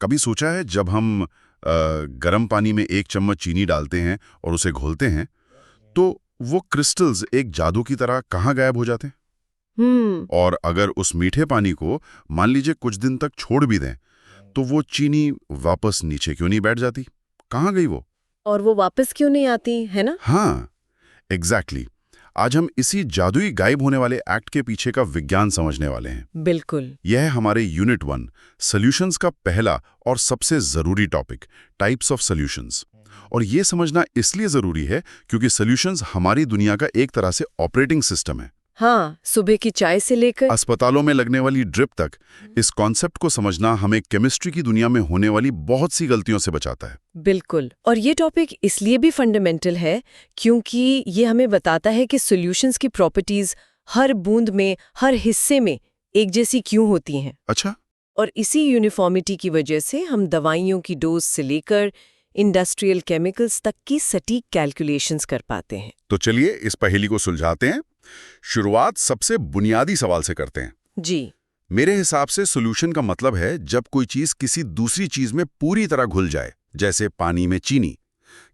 कभी सोचा है जब हम गर्म पानी में 1 चम्मच चीनी डालते हैं और उसे घोलते हैं तो वो क्रिस्टल्स एक जादू की तरह कहाँ गायब हो जाते हैं? और अगर उस मीठे पानी को मान लीजिए कुछ दिन तक छोड़ भी दें तो वो चीनी वापस नीचे क्यों नहीं बैठ जाती? कहाँ गई वो? और वो वापस क्यों नहीं आती है ना? हाँ, एग्जैक्टली। आज हम इसी जादुई गायब होने वाले एक्ट के पीछे का विज्ञान समझने वाले हैं। बिल्कुल। यह है हमारे यूनिट 1 सॉल्यूशंस का पहला और सबसे जरूरी टॉपिक, टाइप्स ऑफ सॉल्यूशंस। और ये समझना इसलिए जरूरी है क्योंकि सॉल्यूशंस हमारी दुनिया का एक तरह से ऑपरेटिंग सिस्टम है। हाँ, सुबह की चाय से लेकर अस्पतालों में लगने वाली ड्रिप तक इस कॉन्सेप्ट को समझना हमें केमिस्ट्री की दुनिया में होने वाली बहुत सी गलतियों से बचाता है। बिल्कुल। और ये टॉपिक इसलिए भी फंडामेंटल है क्योंकि ये हमें बताता है कि सॉल्यूशंस की प्रॉपर्टीज हर बूंद में, हर हिस्से में एक जैसी क्यों होती हैं। अच्छा। और इसी यूनिफॉर्मिटी की वजह से हम दवाइयों की डोज से लेकर इंडस्ट्रियल केमिकल्स तक की सटीक कैलकुलेशंस कर पाते हैं। तो चलिए इस पहेली को सुलझाते हैं। शुरुआत सबसे बुनियादी सवाल से करते हैं। जी। मेरे हिसाब से सॉल्यूशन का मतलब है जब कोई चीज किसी दूसरी चीज में पूरी तरह घुल जाए, जैसे पानी में चीनी।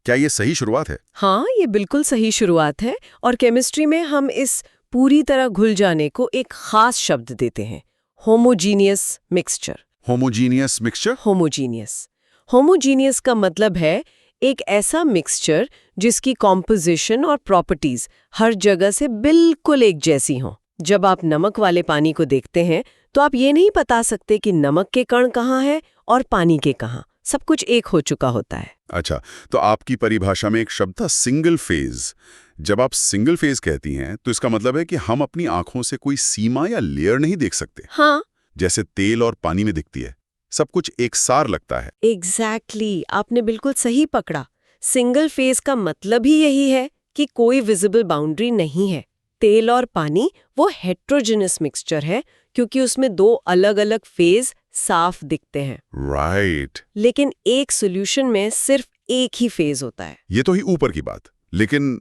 क्या ये सही शुरुआत है? हाँ, ये बिल्कुल सही शुरुआत है। और केमिस्ट्री में हम इस पूरी तरह घुल जाने को एक खास शब्द देते हैं, homogeneous mixture. Homogeneous mixture? Homogeneous. Homogeneous का मतलब है एक ऐसा मिक्सचर जिसकी कॉम्पोजिशन और प्रॉपर्टीज हर जगह से बिल्कुल एक जैसी हों। जब आप नमक वाले पानी को देखते हैं तो आप ये नहीं बता सकते कि नमक के कण कहाँ हैं और पानी के कहाँ। सब कुछ एक हो चुका होता है। अच्छा, तो आपकी परिभाषा में एक शब्द था सिंगल फेज। जब आप सिंगल फेज कहती हैं तो इसका मतलब है कि हम अपनी आंखों से कोई सीमा या लेयर नहीं देख सकते। हाँ, जैसे तेल और पानी में दिखती है, सब कुछ एक सार लगता है। एग्जैक्टली, आपने बिल्कुल सही पकड़ा। सिंगल फेज का मतलब ही यही है कि कोई विजिबल बाउंड्री नहीं है। तेल और पानी वो हेट्रोजेनस मिक्सचर है क्योंकि उसमें दो अलग अलग फेज साफ दिखते हैं। राइट। लेकिन एक सॉल्यूशन में सिर्फ एक ही फेज होता है। ये तो ही ऊपर की बात, लेकिन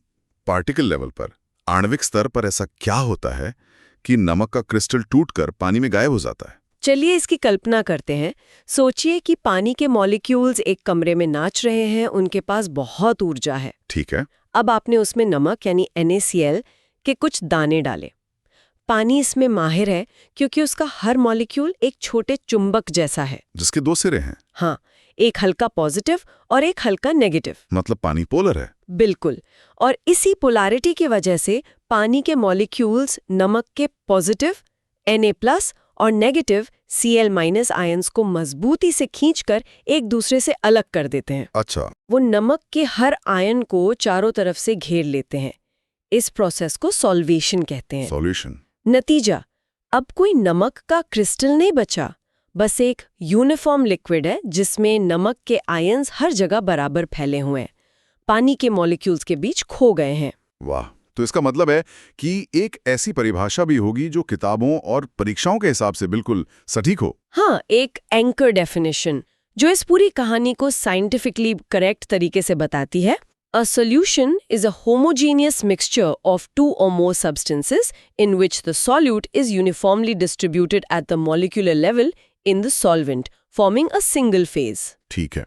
पार्टिकल लेवल पर, आणविक स्तर पर ऐसा क्या होता है कि नमक का क्रिस्टल टूटकर पानी में गायब हो जाता है? चलिए इसकी कल्पना करते हैं। सोचिए कि पानी के मॉलिक्यूल्स एक कमरे में नाच रहे हैं, उनके पास बहुत ऊर्जा है। ठीक है। अब आपने उसमें नमक यानी NaCl के कुछ दाने डाले। पानी इसमें माहिर है क्योंकि उसका हर मॉलिक्यूल एक छोटे चुंबक जैसा है जिसके 2 सिरे हैं। हाँ, एक हल्का पॉजिटिव और एक हल्का नेगेटिव। मतलब पानी पोलर है। बिल्कुल। और इसी पोलैरिटी की वजह से पानी के मॉलिक्यूल्स नमक के पॉजिटिव Na+ और नेगेटिव Cl- आयंस को मजबूती से खींचकर एक दूसरे से अलग कर देते हैं। अच्छा। वो नमक के हर आयन को चारों तरफ से घेर लेते हैं। इस प्रोसेस को सॉल्वेशन कहते हैं। सॉल्यूशन। नतीजा, अब कोई नमक का क्रिस्टल नहीं बचा, बस एक यूनिफॉर्म लिक्विड है जिसमें नमक के आयंस हर जगह बराबर फैले हुए हैं, पानी के मॉलिक्यूल्स के बीच खो गए हैं। वाह, तो इसका मतलब है कि एक ऐसी परिभाषा भी होगी जो किताबों और परीक्षाओं के हिसाब से बिल्कुल सटीक हो। हाँ, एक एंकर डेफिनेशन जो इस पूरी कहानी को साइंटिफिकली करेक्ट तरीके से बताती है। A solution is a homogeneous mixture of 2 or more substances in which the solute is uniformly distributed at the molecular level in the solvent, forming a single phase. ठीक है।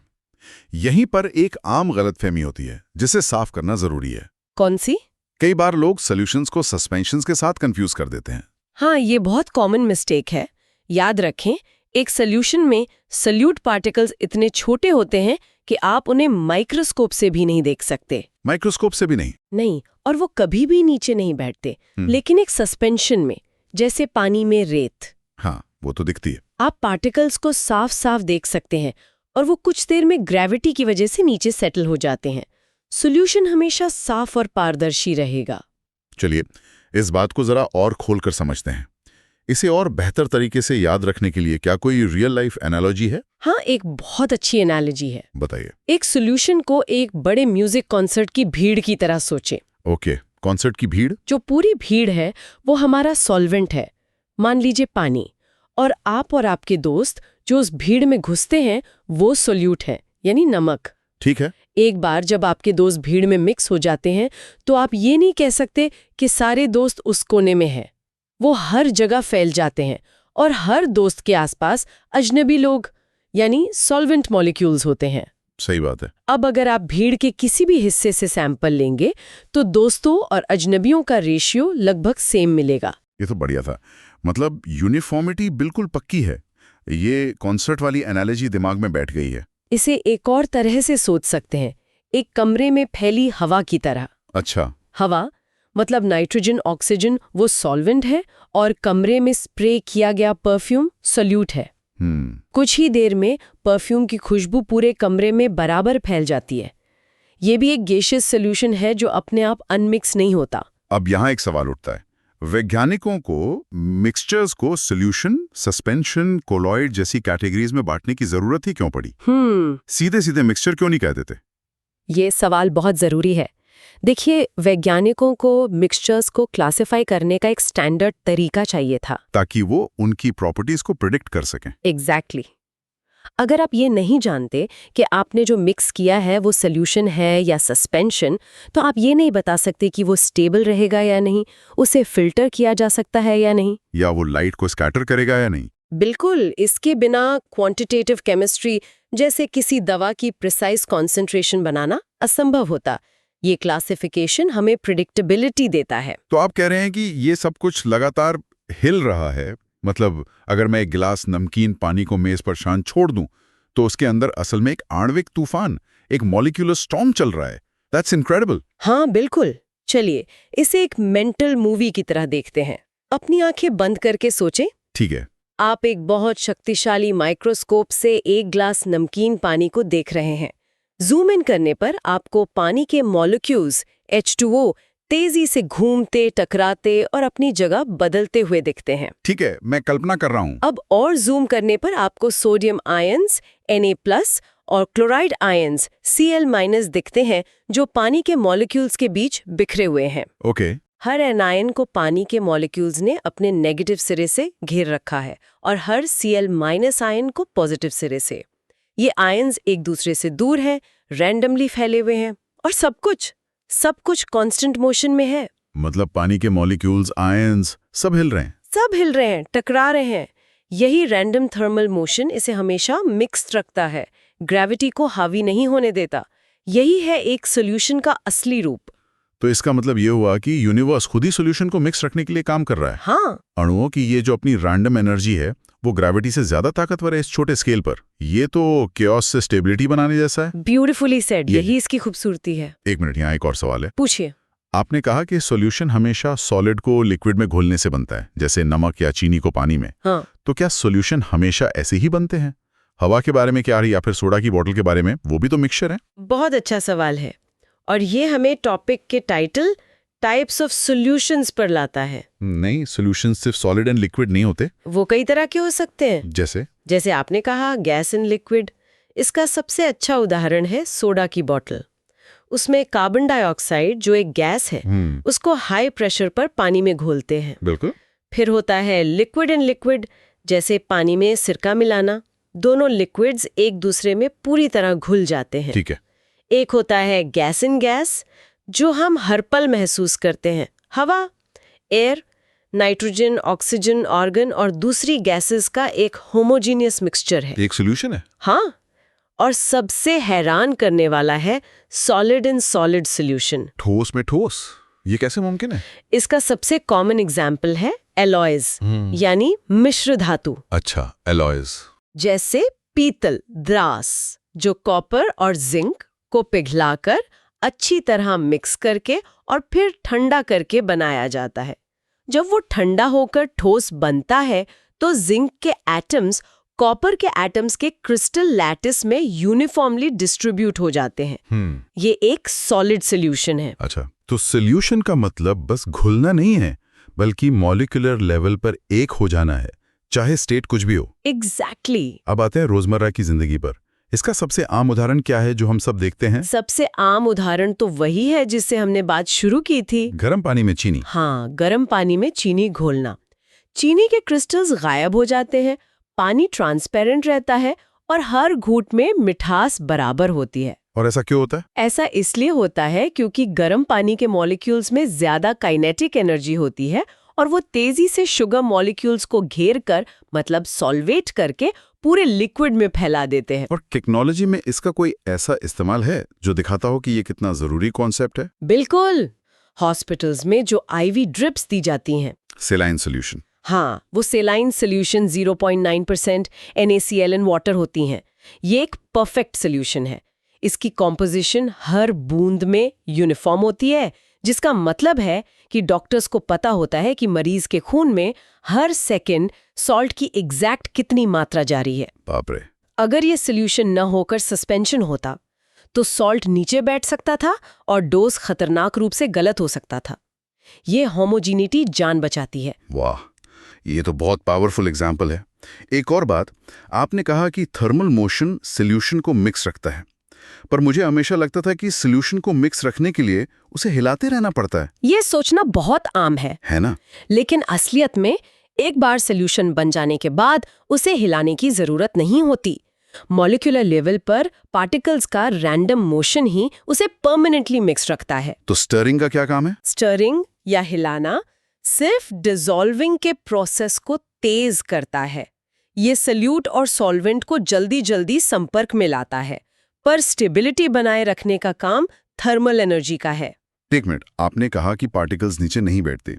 यहीं पर एक आम गलतफहमी होती है जिसे साफ करना जरूरी है। कौन सी? कई बार लोग सॉल्यूशंस को सस्पेंशंस के साथ कंफ्यूज कर देते हैं। हाँ, ये बहुत कॉमन मिस्टेक है। याद रखें, एक सॉल्यूशन में सॉल्यूट पार्टिकल्स इतने छोटे होते हैं कि आप उन्हें माइक्रोस्कोप से भी नहीं देख सकते। माइक्रोस्कोप से भी नहीं? नहीं, और वो कभी भी नीचे नहीं बैठते। लेकिन एक सस्पेंशन में, जैसे पानी में रेत, हाँ, वो तो दिखती है। आप पार्टिकल्स को साफ साफ देख सकते हैं और वो कुछ देर में ग्रेविटी की वजह से नीचे सेटल हो जाते हैं। सॉल्यूशन हमेशा साफ और पारदर्शी रहेगा। चलिए इस बात को जरा और खोलकर समझते हैं। इसे और बेहतर तरीके से याद रखने के लिए क्या कोई रियल लाइफ एनालॉजी है? हाँ, एक बहुत अच्छी एनालॉजी है। बताइए। एक सॉल्यूशन को एक बड़े म्यूजिक कॉन्सर्ट की भीड़ की तरह सोचें। ओके, कॉन्सर्ट की भीड़? जो पूरी भीड़ है वो हमारा सॉल्वेंट है, मान लीजिए पानी, और आप और आपके दोस्त जो उस भीड़ में घुसते हैं वो सोल्यूट है, यानी नमक। ठीक है। एक बार जब आपके दोस्त भीड़ में मिक्स हो जाते हैं तो आप ये नहीं कह सकते कि सारे दोस्त उस कोने में हैं। वो हर जगह फैल जाते हैं और हर दोस्त के आसपास अजनबी लोग यानी सॉल्वेंट मॉलिक्यूल्स होते हैं। सही बात है। अब अगर आप भीड़ के किसी भी हिस्से से सैंपल लेंगे तो दोस्तों और अजनबियों का रेशियो लगभग सेम मिलेगा। ये तो बढ़िया था। मतलब यूनिफॉर्मिटी बिल्कुल पक्की है। ये कॉन्सर्ट वाली एनालॉजी दिमाग में बैठ गई है। इसे एक और तरह से सोच सकते हैं, एक कमरे में फैली हवा की तरह। अच्छा। हवा मतलब नाइट्रोजन ऑक्सीजन वो सॉल्वेंट है और कमरे में स्प्रे किया गया परफ्यूम सोल्यूट है। कुछ ही देर में परफ्यूम की खुशबू पूरे कमरे में बराबर फैल जाती है। ये भी एक गैसियस सॉल्यूशन है जो अपने आप अनमिक्स नहीं होता। अब यहाँ एक सवाल उठता है, वैज्ञानिकों को मिक्सचर्स को सॉल्यूशन, सस्पेंशन, कोलॉइड जैसी कैटेगरीज में बांटने की जरूरत ही क्यों पड़ी? सीधे सीधे मिक्सचर क्यों नहीं कहते थे? ये सवाल बहुत जरूरी है। देखिए, वैज्ञानिकों को मिक्सचर्स को क्लासिफाई करने का एक स्टैंडर्ड तरीका चाहिए था ताकि वो उनकी प्रॉपर्टीज को प्रिडिक्ट कर सकें। एग्जैक्टली। अगर आप ये नहीं जानते कि आपने जो मिक्स किया है वो सॉल्यूशन है या सस्पेंशन, तो आप ये नहीं बता सकते कि वो स्टेबल रहेगा या नहीं, उसे फिल्टर किया जा सकता है या नहीं, या वो लाइट को स्कैटर करेगा या नहीं। बिल्कुल। इसके बिना क्वांटिटेटिव केमिस्ट्री जैसे किसी दवा की प्रिसाइज कॉन्सेंट्रेशन बनाना असंभव होता। ये क्लासिफिकेशन हमें प्रिडिक्टेबिलिटी देता है। तो आप कह रहे हैं कि ये सब कुछ लगातार हिल रहा है। मतलब अगर मैं एक गिलास नमकीन पानी को मेज पर शांत छोड़ दूं तो उसके अंदर असल में एक आणविक तूफान, एक मॉलिक्यूलर स्टॉर्म चल रहा है। That's incredible. हाँ बिल्कुल। चलिए इसे एक मेंटल मूवी की तरह देखते हैं। अपनी आंखें बंद करके सोचें। ठीक है। आप एक बहुत शक्तिशाली माइक्रोस्कोप से एक ग्लास नमकीन पानी को देख रहे हैं। जूम इन करने पर आपको पानी के मॉलिक्यूल्स H2O तेजी से घूमते, टकराते और अपनी जगह बदलते हुए दिखते हैं। ठीक है, मैं कल्पना कर रहा हूँ। अब और जूम करने पर आपको सोडियम आयंस Na+ और क्लोराइड आयंस Cl- दिखते हैं जो पानी के मॉलिक्यूल्स के बीच बिखरे हुए हैं। ओके। हर एनायन को पानी के मॉलिक्यूल्स ने अपने नेगेटिव सिरे से घेर रखा है और हर Cl- आयन को पॉजिटिव सिरे से। ये आयंस एक दूसरे से दूर हैं, रैंडमली फैले हुए हैं और सब कुछ कांस्टेंट मोशन में है। मतलब पानी के मॉलिक्यूल्स, आयंस सब हिल रहे हैं। सब हिल रहे हैं, टकरा रहे हैं। यही रैंडम थर्मल मोशन इसे हमेशा मिक्स्ड रखता है, ग्रेविटी को हावी नहीं होने देता। यही है एक सॉल्यूशन का असली रूप। तो इसका मतलब ये हुआ कि यूनिवर्स खुद ही सॉल्यूशन को मिक्स रखने के लिए काम कर रहा है। हाँ। अणुओं की ये जो अपनी रैंडम एनर्जी है वो ग्रेविटी से ज्यादा ताकतवर है इस छोटे स्केल पर। ये तो केओस से स्टेबिलिटी बनाने जैसा है। Beautifully said. यही इसकी खूबसूरती है। एक मिनट, यहाँ एक और सवाल है। पूछिए। आपने कहा कि सॉल्यूशन हमेशा सॉलिड को लिक्विड में घोलने से बनता है, जैसे नमक या चीनी को पानी में। हाँ। तो क्या सॉल्यूशन हमेशा ऐसे ही बनते हैं? हवा के बारे में क्या, या फिर सोडा की बोतल के बारे में, वो भी तो मिक्सचर है। बहुत अच्छा सवाल है और ये हमें टॉपिक के टाइटल टाइप्स ऑफ सॉल्यूशंस पर लाता है। नहीं, सॉल्यूशन सिर्फ सॉलिड एंड लिक्विड नहीं होते। वो कई तरह के हो सकते हैं। जैसे आपने कहा गैस एंड लिक्विड। इसका सबसे अच्छा उदाहरण है सोडा की बोतल। उसमें कार्बन डाइऑक्साइड जो एक गैस है उसको हाई प्रेशर पर पानी में घोलते हैं। बिल्कुल। फिर होता है लिक्विड एंड लिक्विड, जैसे पानी में सिरका मिलाना। दोनों लिक्विड्स एक दूसरे में पूरी तरह घुल जाते हैं। ठीक है। एक होता है गैस इन गैस, जो हम हर पल महसूस करते हैं। हवा, एयर, नाइट्रोजन, ऑक्सीजन, आर्गन और दूसरी गैसेस का एक होमोजीनियस मिक्सचर है। एक सॉल्यूशन है। हाँ। और सबसे हैरान करने वाला है सॉलिड इन सॉलिड सॉल्यूशन। ठोस में ठोस, ये कैसे मुमकिन है? इसका सबसे कॉमन एग्जाम्पल है एलॉयज, यानी मिश्र धातु। अच्छा, एलॉयज। जैसे पीतल, द्रास, जो कॉपर और जिंक को पिघलाकर अच्छी तरह मिक्स करके और फिर ठंडा करके बनाया जाता है। जब वो ठंडा होकर ठोस बनता है तो जिंक के एटम्स कॉपर के एटम्स के क्रिस्टल लैटिस में यूनिफॉर्मली डिस्ट्रीब्यूट हो जाते हैं। ये एक सॉलिड सॉल्यूशन है। अच्छा, तो सॉल्यूशन का मतलब बस घुलना नहीं है, बल्कि मॉलिक्यूलर लेवल पर एक हो जाना है, चाहे स्टेट कुछ भी हो। एग्जैक्टली। अब आते हैं रोजमर्रा की जिंदगी पर। इसका सबसे आम उदाहरण क्या है जो हम सब देखते हैं? सबसे आम उदाहरण तो वही है जिससे हमने बात शुरू की थी, गर्म पानी में चीनी। हाँ, गर्म पानी में चीनी घोलना। चीनी के क्रिस्टल्स गायब हो जाते हैं, पानी ट्रांसपेरेंट रहता है और हर घूंट में मिठास बराबर होती है। और ऐसा क्यों होता है? ऐसा इसलिए होता है क्योंकि गर्म पानी के मॉलिक्यूल्स में ज्यादा काइनेटिक एनर्जी होती है और वो तेजी से शुगर मॉलिक्यूल्स को घेर कर, मतलब सॉल्वेट करके, पूरे लिक्विड में फैला देते हैं। और टेक्नोलॉजी में इसका कोई ऐसा इस्तेमाल है जो दिखाता हो कि ये कितना जरूरी कॉन्सेप्ट है? बिल्कुल। हॉस्पिटल्स में जो आईवी ड्रिप्स दी जाती हैं, सेलाइन सोल्यूशन। हाँ, वो सेलाइन सोल्यूशन 0.9% NaCl वाटर होती हैं। ये एक परफेक्ट सोल्यूशन है। इसकी कॉम्पोजिशन हर बूंद में यूनिफॉर्म होती है, जिसका मतलब है कि डॉक्टर्स को पता होता है कि मरीज के खून में हर सेकंड सॉल्ट की एग्जैक्ट कितनी मात्रा जारी है। बाप रे। अगर ये सोल्यूशन न होकर सस्पेंशन होता तो सॉल्ट नीचे बैठ सकता था और डोज खतरनाक रूप से गलत हो सकता था। ये होमोजीनिटी जान बचाती है। वाह, ये तो बहुत पावरफुल एग्जाम्पल है। एक और बात, आपने कहा कि थर्मल मोशन सोल्यूशन को मिक्स रखता है, पर मुझे हमेशा लगता था कि सोल्यूशन को मिक्स रखने के लिए उसे हिलाते रहना पड़ता है। ये सोचना बहुत आम है ना? लेकिन असलियत में एक बार सोल्यूशन बन जाने के बाद उसे हिलाने की जरूरत नहीं होती। मॉलिक्यूलर लेवल पर पार्टिकल्स का रैंडम मोशन ही उसे परमानेंटली मिक्स रखता है। तो स्टरिंग का क्या काम है? स्टरिंग या हिलाना सिर्फ डिसॉल्विंग के प्रोसेस को तेज करता है। ये सल्यूट और सॉल्वेंट को जल्दी जल्दी संपर्क में लाता है, पर स्टेबिलिटी बनाए रखने का काम थर्मल एनर्जी का है। एक मिनट, आपने कहा कि पार्टिकल्स नीचे नहीं बैठते,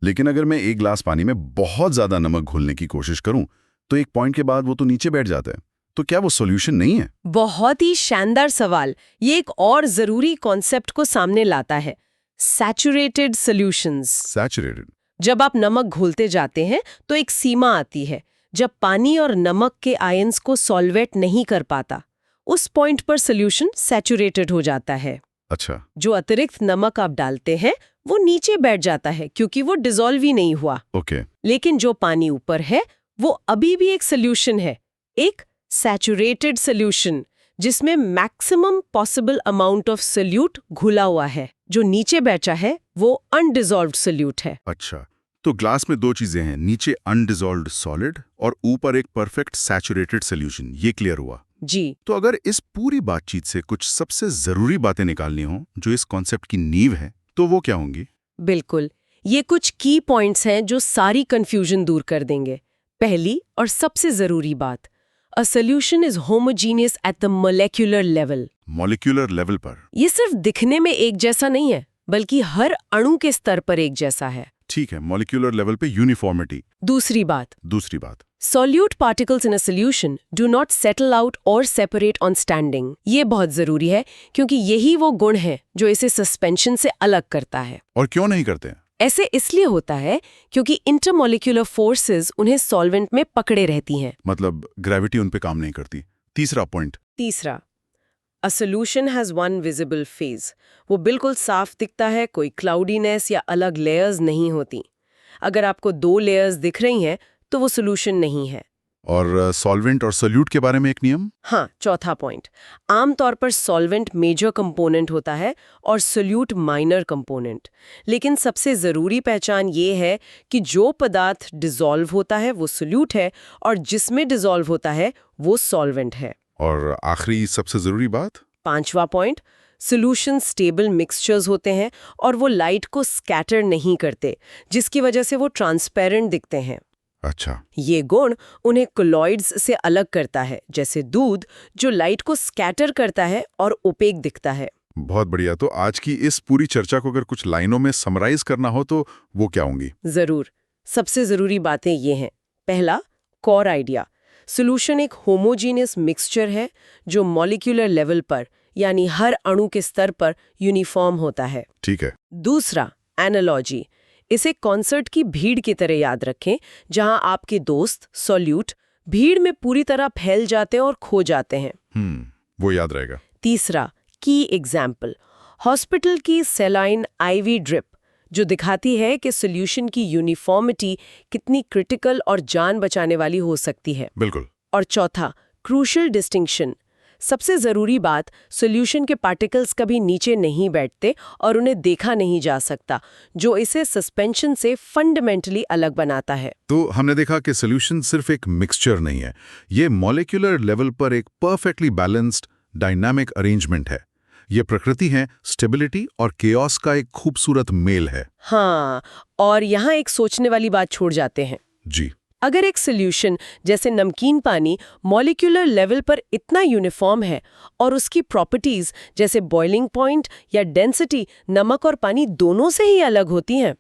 लेकिन अगर मैं एक ग्लास पानी में बहुत ज्यादा नमक घोलने की कोशिश करूं तो एक पॉइंट के बाद वो तो नीचे बैठ जाता है, तो क्या वो सॉल्यूशन नहीं है? बहुत ही शानदार सवाल। ये एक और जरूरी कॉन्सेप्ट को सामने लाता है, सैचुरेटेड सॉल्यूशंस। सैचुरेटेड? जब आप नमक घोलते जाते हैं तो एक सीमा आती है जब पानी और नमक के आयंस को सॉल्वेट नहीं कर पाता। उस पॉइंट पर सॉल्यूशन सैचुरेटेड हो जाता है। अच्छा। जो अतिरिक्त नमक आप डालते हैं वो नीचे बैठ जाता है क्योंकि वो डिसॉल्व ही नहीं हुआ। ओके। लेकिन जो पानी ऊपर है वो अभी भी एक सॉल्यूशन है, एक सैचुरेटेड सॉल्यूशन जिसमें maximum possible amount of solute घुला हुआ है। जो नीचे बैठा है वो अनडिसॉल्व्ड सॉल्यूट है। अच्छा, तो ग्लास में दो चीजें हैं, नीचे अनडिसॉल्व्ड सॉलिड और ऊपर एक परफेक्ट सैचुरेटेड सॉल्यूशन। ये क्लियर हुआ जी। तो अगर इस पूरी बातचीत से कुछ सबसे जरूरी बातें निकालनी हो जो इस कॉन्सेप्ट की नींव है, तो वो क्या होंगी? बिल्कुल, ये कुछ की पॉइंट्स हैं जो सारी कंफ्यूजन दूर कर देंगे। पहली और सबसे जरूरी बात, a solution is homogeneous at the molecular level. Molecular level पर? ये सिर्फ दिखने में एक जैसा नहीं है, बल्कि हर अणु के स्तर पर एक जैसा है। ठीक है, मॉलिक्यूलर लेवल पे यूनिफॉर्मिटी। दूसरी बात, solute particles in a solution do not settle out or separate on standing। ये बहुत जरूरी है क्योंकि यही वो गुण है जो इसे सस्पेंशन से अलग करता है। और क्यों नहीं करते हैं? ऐसे इसलिए होता है क्योंकि इंटरमॉलिक्यूलर फोर्सेस उन्हें सॉल्वेंट में पकड़े रहती हैं। मतलब ग्रेविटी उन पे काम नहीं करती। तीसरा point, a solution has one visible phase. वो बिल्कुल साफ दिखता है, कोई क्लाउडीनेस या अलग लेयर्स नहीं होती। अगर आपको 2 लेयर्स दिख रही हैं तो वो सॉल्यूशन नहीं है। और सॉल्वेंट और सोल्यूट के बारे में एक नियम? हाँ, चौथा पॉइंट, आमतौर पर सॉल्वेंट मेजर कंपोनेंट होता है और सोल्यूट माइनर कंपोनेंट। लेकिन सबसे जरूरी पहचान ये है कि जो पदार्थ डिसॉल्व होता है वो सोल्यूट है और जिसमें डिसॉल्व होता है वो सॉल्वेंट है। और आखिरी सबसे जरूरी बात, 5वां पॉइंट, सॉल्यूशन स्टेबल मिक्सचर्स होते हैं और वो लाइट को स्कैटर नहीं करते, जिसकी वजह से वो ट्रांसपेरेंट दिखते हैं। अच्छा। ये गुण उन्हें कोलॉइड्स से अलग करता है, जैसे दूध जो लाइट को स्कैटर करता है और ओपेक दिखता है। बहुत बढ़िया। तो आज की इस पूरी चर्चा को अगर कुछ लाइनों में समराइज करना हो तो वो क्या होंगी? जरूर। सबसे जरूरी बातें ये हैं। पहला, कोर आइडिया, सॉल्यूशन एक होमोजीनियस मिक्सचर है जो मॉलिक्यूलर लेवल पर यानी हर अणु के स्तर पर यूनिफॉर्म होता है। ठीक है। दूसरा, एनालॉजी, इसे कॉन्सर्ट की भीड़ की तरह याद रखें जहां आपके दोस्त सॉल्यूट भीड़ में पूरी तरह फैल जाते हैं और खो जाते हैं। वो याद रहेगा। तीसरा, की एग्जाम्पल, हॉस्पिटल की सेलाइन आईवी ड्रिप जो दिखाती है कि सॉल्यूशन की यूनिफॉर्मिटी कितनी क्रिटिकल और जान बचाने वाली हो सकती है। बिल्कुल। और चौथा, क्रूशियल डिस्टिंक्शन, सबसे जरूरी बात, सॉल्यूशन के पार्टिकल्स कभी नीचे नहीं बैठते और उन्हें देखा नहीं जा सकता, जो इसे सस्पेंशन से फंडामेंटली अलग बनाता है। तो हमने देखा कि सॉल्यूशन सिर्फ एक मिक्सचर नहीं है, ये मॉलिक्यूलर लेवल पर एक परफेक्टली बैलेंस्ड डायनामिक अरेंजमेंट है। ये प्रकृति है, स्टेबिलिटी और केओस का एक खूबसूरत मेल है। हाँ, और यहाँ एक सोचने वाली बात छोड़ जाते हैं। जी। अगर एक सॉल्यूशन जैसे नमकीन पानी मॉलिक्यूलर लेवल पर इतना यूनिफॉर्म है और उसकी प्रॉपर्टीज जैसे बॉइलिंग पॉइंट या डेंसिटी नमक और पानी दोनों से ही अलग होती हैं,